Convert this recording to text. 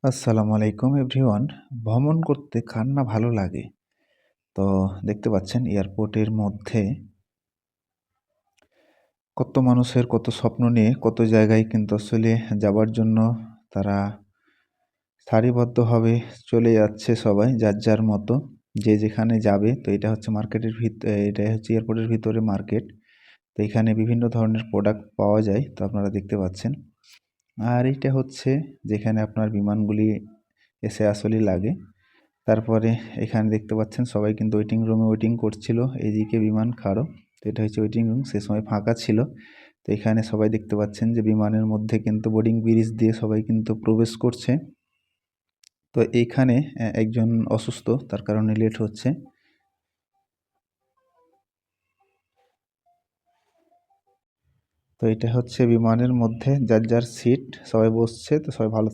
আসসালামু আলাইকুম এভরিওয়ান। ভ্রমণ করতে কার না ভালো লাগে? তো দেখতে পাচ্ছেন এয়ারপোর্টের মধ্যে কত মানুষের কত স্বপ্ন নিয়ে কত জায়গায় কিন্তু আসলে যাবার জন্য তারা সারিবদ্ধভাবে চলে যাচ্ছে সবাই যার যার মতো। যে যেখানে যাবে তো এটা হচ্ছে এটাই হচ্ছে এয়ারপোর্টের ভিতরে মার্কেট। তো এখানে বিভিন্ন ধরনের প্রোডাক্ট পাওয়া যায় তো আপনারা দেখতে পাচ্ছেন। আর এইটা হচ্ছে যেখানে আপনার বিমানগুলি এসে আসলেই লাগে। তারপরে এখানে দেখতে পাচ্ছেন সবাই কিন্তু ওয়েটিং রুমে ওয়েটিং করছিল। এইদিকে বিমান খাড়ো। তো এটা হচ্ছে ওয়েটিং রুম। সে সময় ফাঁকা ছিল। তো এখানে সবাই দেখতে পাচ্ছেন যে বিমানের মধ্যে কিন্তু বোর্ডিং ব্রিজ দিয়ে সবাই কিন্তু প্রবেশ করছে। তো এইখানে একজন অসুস্থ, তার কারণে লেট হচ্ছে। তো এটা হচ্ছে বিমানের মধ্যে যার যার সিট, সবাই বসছে। তো সবাই ভালো